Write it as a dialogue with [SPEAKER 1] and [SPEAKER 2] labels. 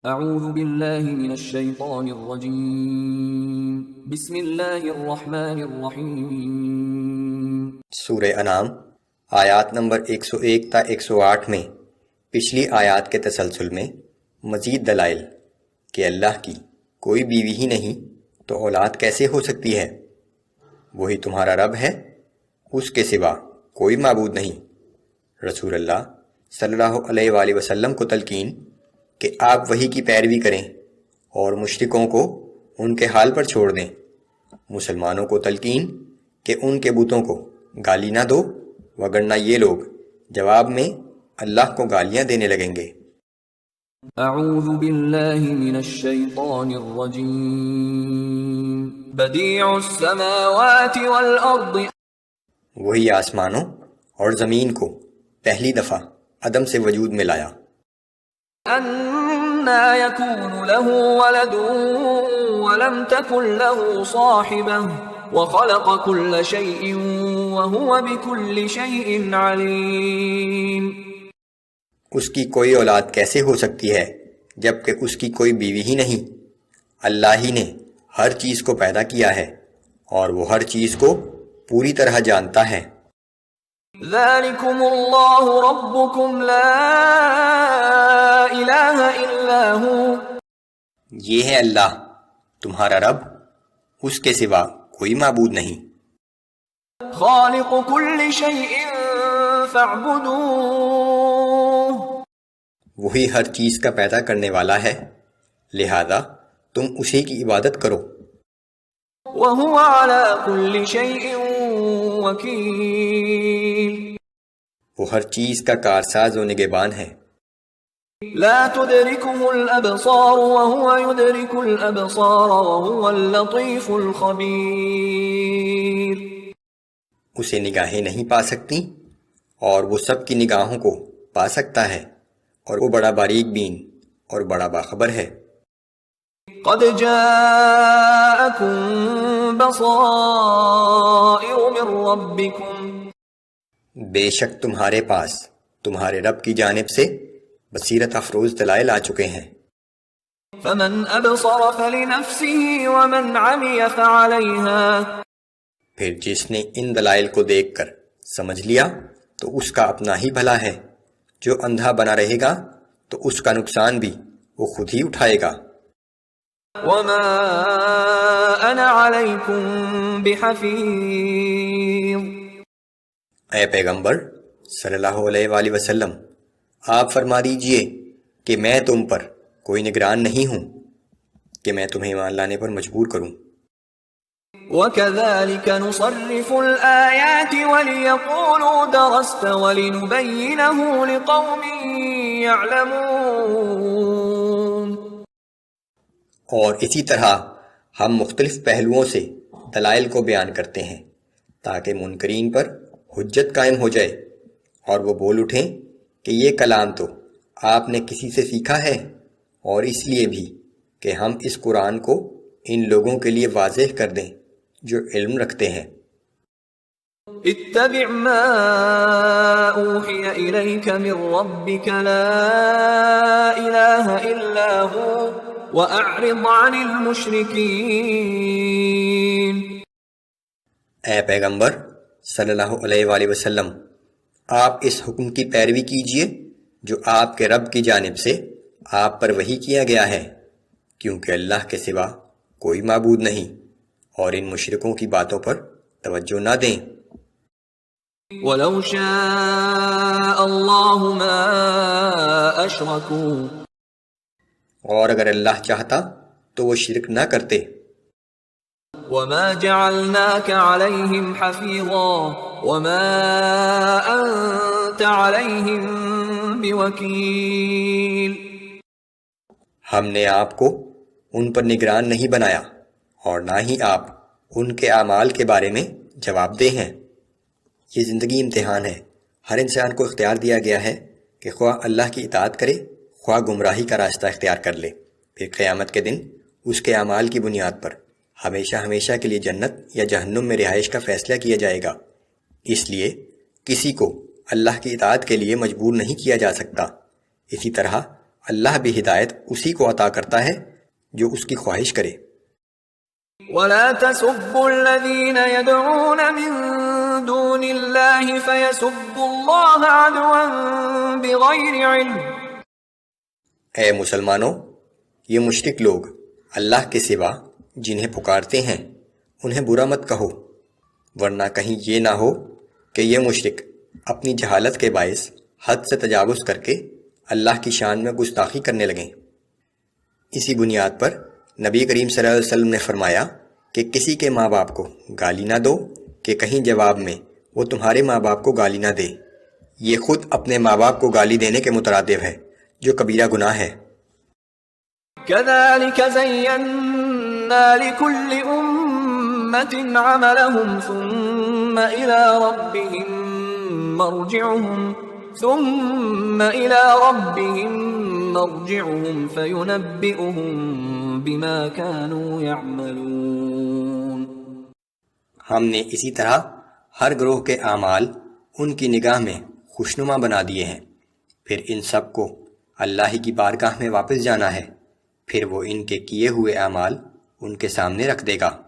[SPEAKER 1] اعوذ باللہ من الشیطان الرجیم بسم اللہ الرحمن الرحیم۔
[SPEAKER 2] سورہ انعام آیات نمبر 101 تا 108 میں پچھلی آیات کے تسلسل میں مزید دلائل کہ اللہ کی کوئی بیوی ہی نہیں تو اولاد کیسے ہو سکتی ہے، وہی تمہارا رب ہے، اس کے سوا کوئی معبود نہیں۔ رسول اللہ صلی اللہ علیہ وآلہ وسلم کو تلقین کہ آپ وحی کی پیروی کریں اور مشرکوں کو ان کے حال پر چھوڑ دیں۔ مسلمانوں کو تلقین کہ ان کے بتوں کو گالی نہ دو، وگرنہ یہ لوگ جواب میں اللہ کو گالیاں دینے لگیں گے۔
[SPEAKER 1] اعوذ باللہ من الشیطان الرجیم بدیع السماوات والارض،
[SPEAKER 2] وہی آسمانوں اور زمین کو پہلی دفعہ عدم سے وجود میں لایا۔
[SPEAKER 1] انا یکون له ولد ولم تکن له صاحبہ وخلق كل شيء وهو بكل شيء عليم۔
[SPEAKER 2] اس کی کوئی اولاد کیسے ہو سکتی ہے جبکہ اس کی کوئی بیوی ہی نہیں؟ اللہ ہی نے ہر چیز کو پیدا کیا ہے اور وہ ہر چیز کو پوری طرح جانتا ہے۔
[SPEAKER 1] ذالکم اللہ ربکم لا الہ الا ہو،
[SPEAKER 2] یہ ہے اللہ تمہارا رب، اس کے سوا کوئی معبود نہیں۔
[SPEAKER 1] خالق کل شیء فاعبدوہ،
[SPEAKER 2] وہی ہر چیز کا پیدا کرنے والا ہے، لہذا تم اسی کی عبادت کرو۔
[SPEAKER 1] وہو علی کل شیء وکیل،
[SPEAKER 2] وہ ہر چیز کا کارساز و نگہبان ہے۔
[SPEAKER 1] لا تدرکہ الابصار وہو یدرک الابصار وہو اللطیف الخبیر،
[SPEAKER 2] اسے نگاہیں نہیں پا سکتی اور وہ سب کی نگاہوں کو پا سکتا ہے، اور وہ بڑا باریک بین اور بڑا باخبر ہے۔
[SPEAKER 1] قد جاءکم بصائر من ربکم،
[SPEAKER 2] بے شک تمہارے پاس تمہارے رب کی جانب سے بصیرت افروز دلائل آ چکے ہیں۔
[SPEAKER 1] فمن ابصر فلنفسه ومن عمی فعلیہا،
[SPEAKER 2] پھر جس نے ان دلائل کو دیکھ کر سمجھ لیا تو اس کا اپنا ہی بھلا ہے، جو اندھا بنا رہے گا تو اس کا نقصان بھی وہ خود ہی اٹھائے گا۔
[SPEAKER 1] وما انا علیکم بحفیظ،
[SPEAKER 2] اے پیغمبر صلی اللہ علیہ وآلہ وسلم، آپ فرما دیجئے کہ میں تم پر کوئی نگران نہیں ہوں کہ میں تمہیں ایمان لانے پر مجبور کروں۔
[SPEAKER 1] وَكَذَلِكَ نُصَرِّفُ الْآيَاتِ وَلِيَقُولُوا دَرَسْتَ وَلِنُبَيِّنَهُ لِقَوْمٍ يَعْلَمُونَ،
[SPEAKER 2] اور اسی طرح ہم مختلف پہلوؤں سے دلائل کو بیان کرتے ہیں تاکہ منکرین پر حجت قائم ہو جائے اور وہ بول اٹھیں کہ یہ کلام تو آپ نے کسی سے سیکھا ہے، اور اس لیے بھی کہ ہم اس قرآن کو ان لوگوں کے لیے واضح کر دیں جو علم رکھتے ہیں۔
[SPEAKER 1] اتبع ما اوحی الیک من ربک لا الہ الا ہو واعرض عن المشرکین۔
[SPEAKER 2] اے پیغمبر صلی اللہ علیہ وآلہ وسلم، آپ اس حکم کی پیروی کیجئے جو آپ کے رب کی جانب سے آپ پر وحی کیا گیا ہے، کیونکہ اللہ کے سوا کوئی معبود نہیں، اور ان مشرکوں کی باتوں پر توجہ نہ دیں۔
[SPEAKER 1] وَلَوْ شَاءَ اللَّهُ مَا أَشْرَكُوا،
[SPEAKER 2] اور اگر اللہ چاہتا تو وہ شرک نہ کرتے۔
[SPEAKER 1] وَمَا جَعَلْنَاكَ عَلَيْهِمْ حَفِيظًا وَمَا أَنْتَ عَلَيْهِمْ بِوَكِيلٍ،
[SPEAKER 2] ہم نے آپ کو ان پر نگران نہیں بنایا اور نہ ہی آپ ان کے اعمال کے بارے میں جواب دہ ہیں۔ یہ زندگی امتحان ہے، ہر انسان کو اختیار دیا گیا ہے کہ خواہ اللہ کی اطاعت کرے خواہ گمراہی کا راستہ اختیار کر لے، پھر قیامت کے دن اس کے اعمال کی بنیاد پر ہمیشہ ہمیشہ کے لیے جنت یا جہنم میں رہائش کا فیصلہ کیا جائے گا۔ اس لیے کسی کو اللہ کی اطاعت کے لیے مجبور نہیں کیا جا سکتا، اسی طرح اللہ بھی ہدایت اسی کو عطا کرتا ہے جو اس کی خواہش کرے۔
[SPEAKER 1] ولا تسبوا الذين يدعون من دون الله فيسبوا الله عدوا بغير علم۔
[SPEAKER 2] اے مسلمانوں، یہ مشرک لوگ اللہ کے سوا جنہیں پکارتے ہیں انہیں برا مت کہو، ورنہ کہیں یہ نہ ہو کہ یہ مشرک اپنی جہالت کے باعث حد سے تجاوز کر کے اللہ کی شان میں گستاخی کرنے لگیں۔ اسی بنیاد پر نبی کریم صلی اللہ علیہ وسلم نے فرمایا کہ کسی کے ماں باپ کو گالی نہ دو کہ کہیں جواب میں وہ تمہارے ماں باپ کو گالی نہ دے۔ یہ خود اپنے ماں باپ کو گالی دینے کے مترادف ہے جو کبیرہ گناہ ہے۔
[SPEAKER 1] كذلك زينا لكل أمة عملهم ثم إلى ربهم مرجعهم فينبئهم بما كانوا يعملون۔
[SPEAKER 2] ہم نے اسی طرح ہر گروہ کے اعمال ان کی نگاہ میں خوشنما بنا دیے ہیں، پھر ان سب کو اللہ ہی کی بارگاہ میں واپس جانا ہے، پھر وہ ان کے کیے ہوئے اعمال ان کے سامنے رکھ دے گا۔